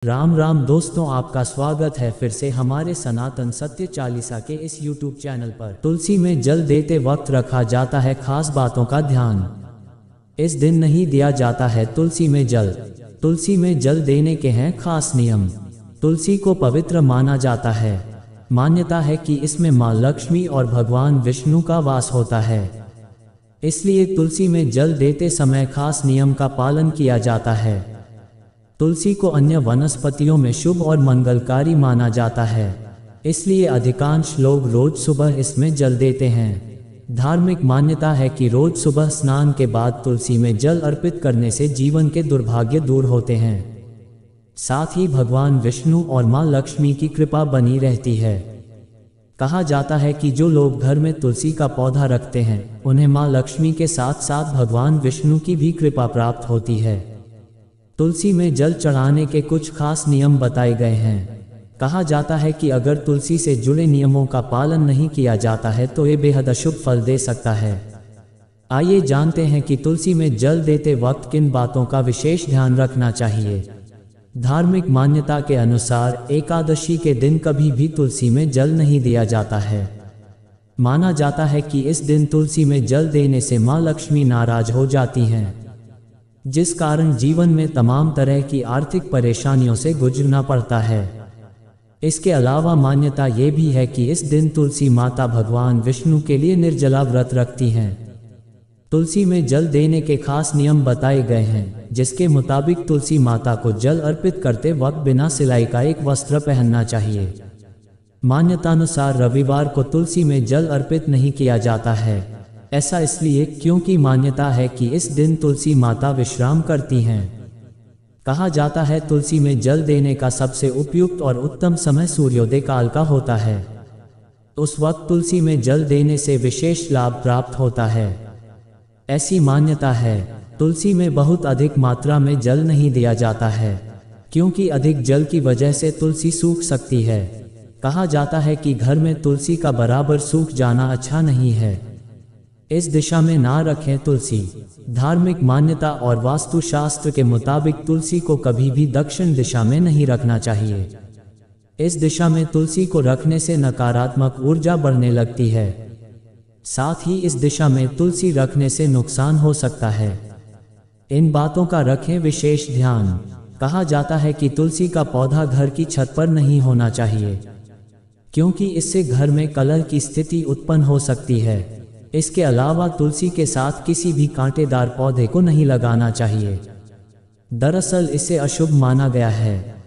राम राम दोस्तों, आपका स्वागत है फिर से हमारे सनातन सत्य चालीसा के इस YouTube चैनल पर। तुलसी में जल देते वक्त रखा जाता है खास बातों का ध्यान। इस दिन नहीं दिया जाता है तुलसी में जल। तुलसी में जल देने के हैं खास नियम। तुलसी को पवित्र माना जाता है। मान्यता है कि इसमें माँ लक्ष्मी और भगवान विष्णु का वास होता है, इसलिए तुलसी में जल देते समय खास नियम का पालन किया जाता है। तुलसी को अन्य वनस्पतियों में शुभ और मंगलकारी माना जाता है, इसलिए अधिकांश लोग रोज सुबह इसमें जल देते हैं। धार्मिक मान्यता है कि रोज सुबह स्नान के बाद तुलसी में जल अर्पित करने से जीवन के दुर्भाग्य दूर होते हैं। साथ ही भगवान विष्णु और माँ लक्ष्मी की कृपा बनी रहती है। कहा जाता है कि जो लोग घर में तुलसी का पौधा रखते हैं, उन्हें माँ लक्ष्मी के साथ साथ भगवान विष्णु की भी कृपा प्राप्त होती है। तुलसी में जल चढ़ाने के कुछ खास नियम बताए गए हैं। कहा जाता है कि अगर तुलसी से जुड़े नियमों का पालन नहीं किया जाता है तो ये बेहद अशुभ फल दे सकता है। आइए जानते हैं कि तुलसी में जल देते वक्त किन बातों का विशेष ध्यान रखना चाहिए। धार्मिक मान्यता के अनुसार एकादशी के दिन कभी भी तुलसी में जल नहीं दिया जाता है। माना जाता है कि इस दिन तुलसी में जल देने से माँ लक्ष्मी नाराज हो जाती हैं, जिस कारण जीवन में तमाम तरह की आर्थिक परेशानियों से गुजरना पड़ता है। इसके अलावा मान्यता ये भी है कि इस दिन तुलसी माता भगवान विष्णु के लिए निर्जला व्रत रखती हैं। तुलसी में जल देने के खास नियम बताए गए हैं, जिसके मुताबिक तुलसी माता को जल अर्पित करते वक्त बिना सिलाई का एक वस्त्र पहनना चाहिए। मान्यतानुसार रविवार को तुलसी में जल अर्पित नहीं किया जाता है। ऐसा इसलिए क्योंकि मान्यता है कि इस दिन तुलसी माता विश्राम करती हैं। कहा जाता है तुलसी में जल देने का सबसे उपयुक्त और उत्तम समय सूर्योदय काल का होता है। उस वक्त तुलसी में जल देने से विशेष लाभ प्राप्त होता है। ऐसी मान्यता है। तुलसी में बहुत अधिक मात्रा में जल नहीं दिया जाता है, क्योंकि अधिक जल की वजह से तुलसी सूख सकती है। कहा जाता है कि घर में तुलसी का बराबर सूख जाना अच्छा नहीं है। इस दिशा में ना रखें तुलसी। धार्मिक मान्यता और वास्तुशास्त्र के मुताबिक तुलसी को कभी भी दक्षिण दिशा में नहीं रखना चाहिए। इस दिशा में तुलसी को रखने से नकारात्मक ऊर्जा बढ़ने लगती है। साथ ही इस दिशा में तुलसी रखने से नुकसान हो सकता है। इन बातों का रखें विशेष ध्यान। कहा जाता है कि तुलसी का पौधा घर की छत पर नहीं होना चाहिए, क्योंकि इससे घर में कलह की स्थिति उत्पन्न हो सकती है। इसके अलावा तुलसी के साथ किसी भी कांटेदार पौधे को नहीं लगाना चाहिए। दरअसल इसे अशुभ माना गया है।